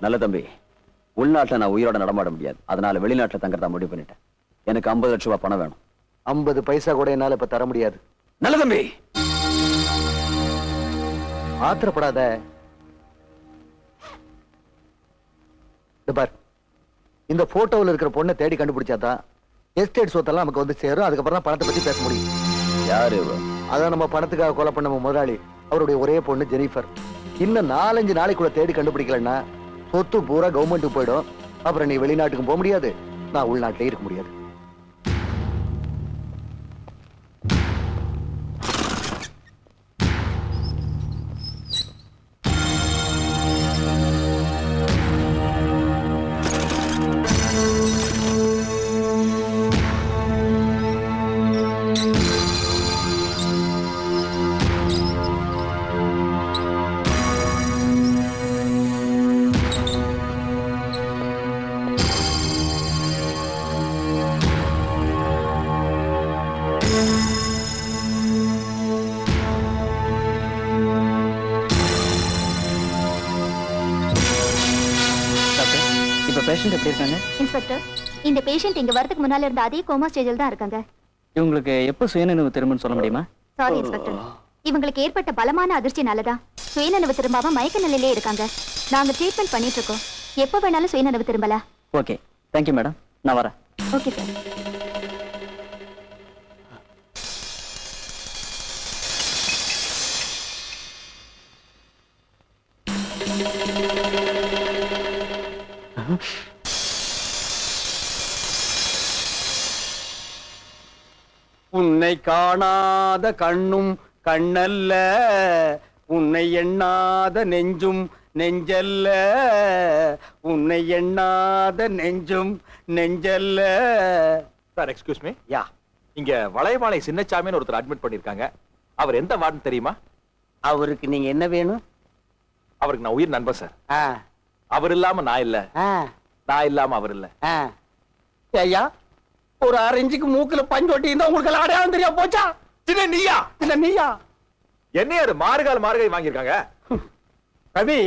நல்ல தம்பி, உள்நாட்டில் நான் உயிரோட நடமாட முடியாது. அதனால வெளிநாட்டில் தங்கறதா முடிவு பண்ணிட்டேன். எனக்கு 50 லட்சம் ரூபாய் பணம் வேணும். 50 பைசா கூட என்னால இப்ப தர முடியாது. நல்ல தம்பி, ஆத்திரப்படாத. பார், இந்த போட்டோவில் இருக்கிற பொண்ணை தேடி கண்டுபிடிச்சாதான் எஸ்டேட் சொத்தெல்லாம் நமக்கு வந்து சேரும். அதுக்கப்புறம் தான் பணத்தை பத்தி பேச முடியும். யாரு? அதான் நம்ம பணத்துக்காக கொலை பண்ண முதலாளி. அவருடைய ஒரே பொண்ணு ஜெனிஃபர். இன்னும் 4-5 நாளைக்குள்ள தேடி கண்டுபிடிக்கலன்னா சொத்து பூரா கவர்மெண்ட்டுக்கு போயிடும். அப்புறம் நீ வெளிநாட்டுக்கும் போக முடியாது, நான் உள்நாட்டிலே இருக்க முடியாது. இன்ஸ்பெக்டர், இந்த பேஷண்ட் இங்க வரதுக்கு முன்னால இருந்த அதே கோமா ஸ்டேஜில் தான் இருக்காங்க. இவங்களுக்கு எப்ப சுயநினைவு திரும்புன்னு சொல்ல முடியுமா? சாரி இன்ஸ்பெக்டர், இவங்களுக்கு ஏற்பட்ட பலமான அதிர்ச்சினாலதான் சுயநினைவு திரும்பாம மயக்க நிலையிலே இருக்காங்க. நாங்க ட்ரீட்மெண்ட் பண்ணிட்டு இருக்கோம். எப்ப வேணாலும் சுயநினைவு திரும்பலாம். ஓகே, தேங்க்யூ மேடம், நான் வரேன். Okay sir. உன்னை காணாத கண்ணும் கண்ணல்ல, உன்னை எண்ணாத நெஞ்சும் நெஞ்சல்ல, உன்னை எண்ணாத நெஞ்சும் நெஞ்சல்ல. Sir, excuse me. யா, இங்க வளையமாலை சின்னச்சாமின்னு ஒருத்தர் அட்மிட் பண்ணிருக்காங்க. அவர் எந்த வார்டுன்னு தெரியுமா? அவருக்கு நீங்க என்ன வேணும்? அவருக்கு நான் உயிர் நண்பன் சார். ஆ, அவர் இல்லாம நான் இல்ல, ஆ, நான் இல்லாம அவர் இல்ல. ஆ. ஐயா, ஒரு 6 இன்ச்சுக்கு மூக்குல பஞ்சோட்டி இருந்தா உங்களுக்கு எல்லாம் அடையாளம் தெரியா போச்சா? சின்ன நீயா? இல்ல நீயா? என்ன யாரு மாறுகால் மாறுகை வாங்கியிருக்காங்க? ரவி,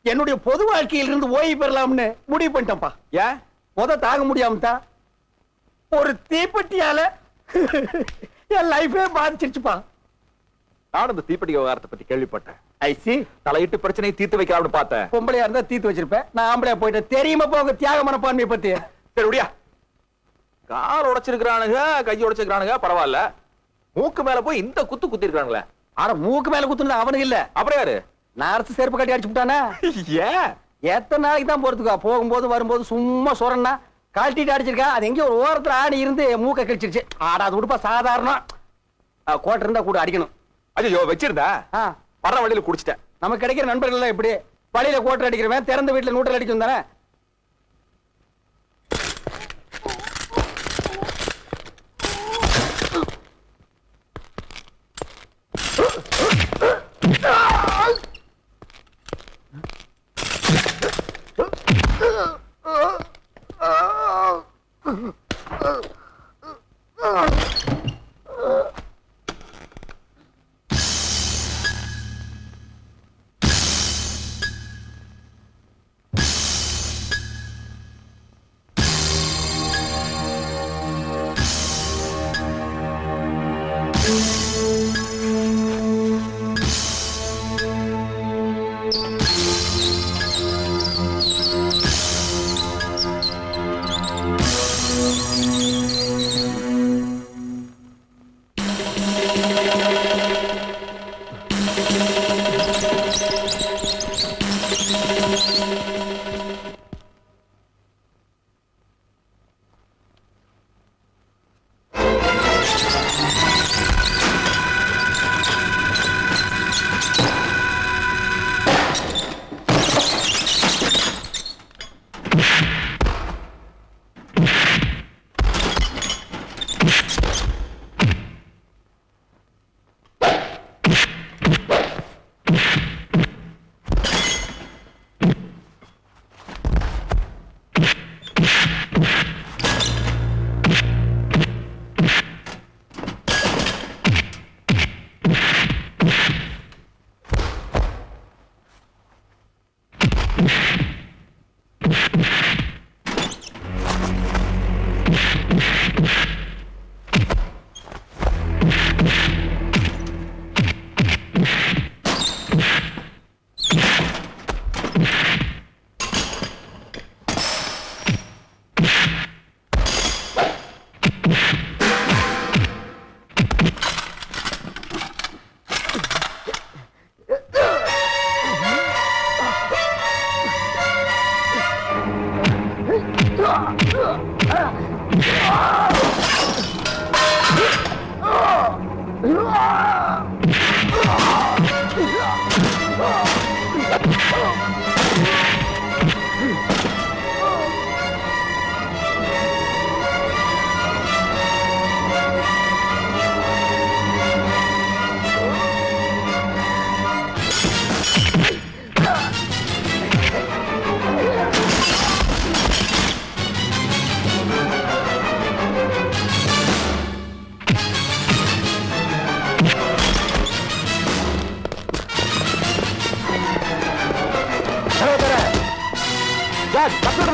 என்னுடைய பொது வாழ்க்கையில இருந்து ஓய்வு பெறலாம்னு முடிவு பண்ணிட்டேன்ப்பா. ஏன்? தாங்க முடியாம ஒரு தீப்பெட்டியால என் லைஃபே பாதிச்சிருச்சுப்பா. நானும் இந்த தீப்பெட்டி விவகாரத்தை பத்தி கேள்விப்பட்டேன். ஐசி, தலையிட்டு பிரச்சனையை தீர்த்து வைக்கலாம்னு பார்த்தேன். பொம்பளையா இருந்தா தீர்த்து வச்சிருப்பேன். நான் ஆம்பளையா போயிட்டேன். தெரியுமா போங்க தியாக மனப்பான்மையை பத்தி. சரி விடியா. கால் உடைச்சிருக்கிறானுங்க, கை உடைச்சிருக்கானுங்க, பரவாயில்ல. மூக்கு மேல போய் இந்த குத்து குத்தி இருக்கானுங்களே. ஆனா மூக்கு மேல குத்துனா அவனுக்கு இல்ல. அப்புறம் யாரு? நர்ஸ் செருப்பு கட்டி அடிச்சு விட்டானா? ஏன்? எத்தனை நாளைக்கு தான் போறதுக்கா? போகும்போது வரும்போது சும்மா சொரன்னா கழட்டிட்டு அடிச்சிருக்கா. அது எங்கேயோ ஒரு ஓரத்துல ஆடி இருந்து மூக்க கழிச்சிருச்சு. ஆடா, அது உடுப்பா சாதாரணம். கோட்டை இருந்தா கூட அடிக்கணும். ஐயோ, வச்சிருந்தா வர்ற வழியில குடிச்சிட்டேன். நமக்கு கிடைக்கிற நண்பர்கள் எல்லாம் இப்படி வழியில கோட்டை அடிக்கிறவன் திறந்த வீட்டுல நூற்றல் அடிக்கும் தானே.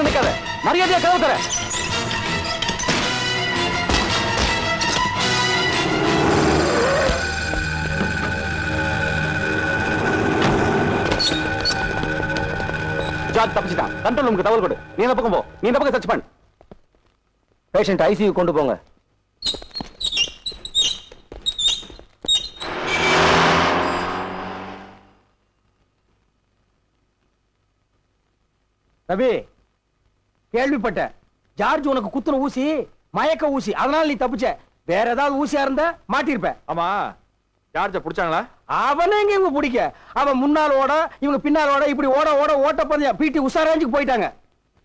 நிக்காத, மரியாதையா கதவு தர. ஜார்ஜ் தப்பிச்சிட்டான். கண்ட்ரோல் ரூமுக்கு தகவல் கொடு. நீ இந்த பக்கம் போ. நீ இந்த பக்கம் சர்ச் பண்ணு. பேஷண்ட் ஐசியூ கொண்டு போங்க. ரவி, கேள்விப்பட்ட ஜார்ஜ் உனக்கு குத்துன ஊசி மயக்க ஊசி, அதனால நீ தப்பிச்ச. வேற ஏதாவது ஊசியா இருந்தா மாட்டிருப்ப. ஆமா, ஜார்ஜ புடிச்சாங்களா? அவனே இவங்க பிடிக்க. அவன் முன்னால் ஓட, இவங்க பின்னால் ஓட, இப்படி ஓட ஓட ஓட்ட பந்தயம் பிடி உஷாராஞ்சுக்கு போயிட்டாங்க.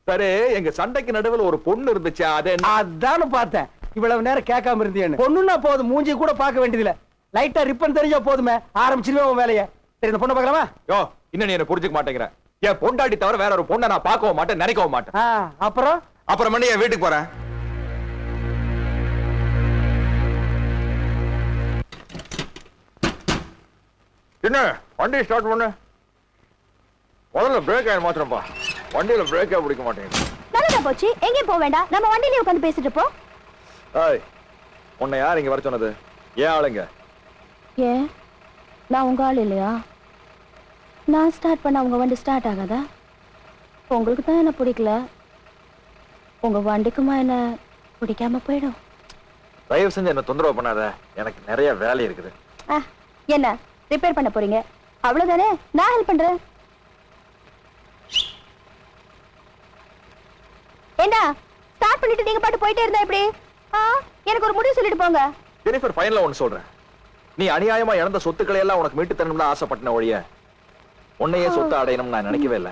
சரி, எங்க சண்டைக்கு நடுவில் ஒரு பொண்ணு இருந்துச்சு, அது அதானு பார்த்தேன். இவ்வளவு நேரம் கேட்காம இருந்தேன்னு. பொண்ணுன்னா போதும், மூஞ்சி கூட பார்க்க வேண்டியதில்ல. லைட்டா ரிப்பன் தெரிஞ்சா போதுமே, ஆரம்பிச்சிருவே உன் வேலையை. சரி, இந்த பொண்ணை பார்க்கலாமா? யோ, இன்னும் நீ என்ன புரிஞ்சுக்க மாட்டேங்கிற. என் பொண்டாட்டி தவிர வேற ஒரு பொண்ணை நான் பார்க்கவும் மாட்டேன், நினைக்கவும் மாட்டேன். அப்புறம் மணி என் வீட்டுக்கு போறேன். என்ன வண்டி ஸ்டார்ட் பண்ணு. முதல்ல பிரேக் ஆயிரம் மாத்திரப்பா. வண்டியில பிரேக்கே பிடிக்க மாட்டேங்குது. நல்லதா போச்சு, எங்கேயும் போக வேண்டாம், நம்ம வண்டியிலே உட்காந்து பேசிட்டு போ. ஏய், உன்னை யார் இங்க வர சொன்னது? ஏன் ஆளுங்க? ஏன் நான் உங்க ஆள் இல்லையா? நான் ஸ்டார்ட் பண்ண உங்க வண்டி ஸ்டார்ட் ஆகாதா? உங்களுக்கு தான் என்ன பிடிக்கல, உங்க வண்டிக்குமா என்ன பிடிக்காம போயிடும். தயவு செஞ்சு என்ன தொந்தரவு பண்ணாத, எனக்கு நிறைய வேலை இருக்குது. என்ன ரிப்பேர் பண்ண போறீங்க? அவ்வளவுதானே, நான் ஹெல்ப் பண்றேன். என்ன ஸ்டார்ட் பண்ணிட்டு நீங்க பாட்டு போயிட்டே இருந்தா எப்படி? எனக்கு ஒரு முடிவு சொல்லிட்டு போங்க. ஜெனிஃபர், ஃபைனலா ஒன்னு சொல்றேன். நீ அநியாயமா இழந்த சொத்துக்களை எல்லாம் உனக்கு மீட்டு தரணும்னு ஆசைப்பட்ட ஒழிய உன்னையே சொத்து அடையணும்னு நான் நினைக்கவே இல்லை.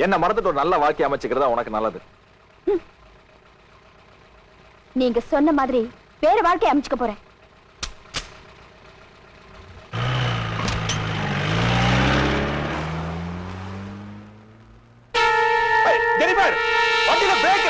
என்ன மறந்துட்டு ஒரு நல்ல வாழ்க்கை அமைச்சுக்கிறதா உனக்கு நல்லது. நீங்க சொன்ன மாதிரி வேற வாழ்க்கை அமைச்சுக்க போறேன். ஜெனிஃபர், வண்டியில பிரேக்.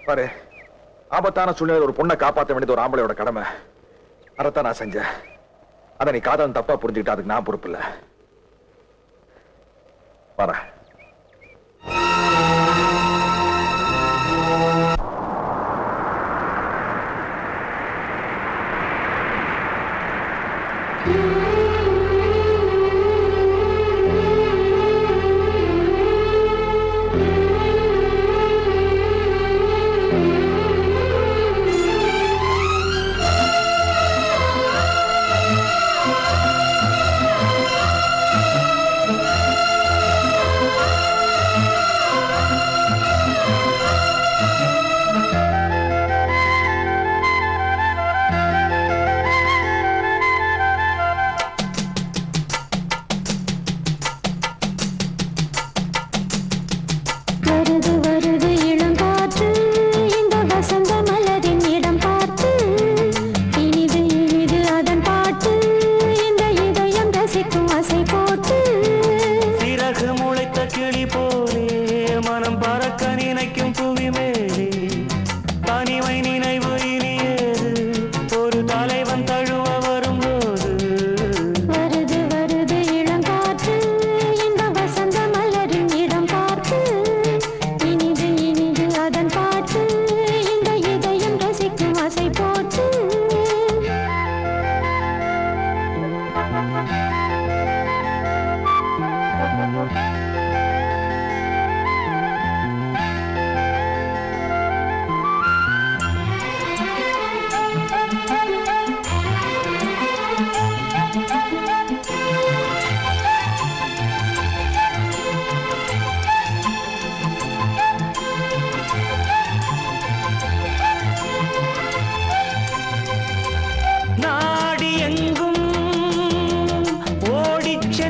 பாரு, ஆபத்தான சூழ்நிலையில் ஒரு பொண்ணை காப்பாற்ற வேண்டியது ஒரு ஆம்பளையோட கடமை. அதைத்தான் நான் செஞ்சேன். அதை நீ காதல் தப்பா புரிஞ்சுக்கிட்ட, அதுக்கு நான் பொறுப்பு இல்லை. வரேன்.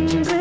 என்று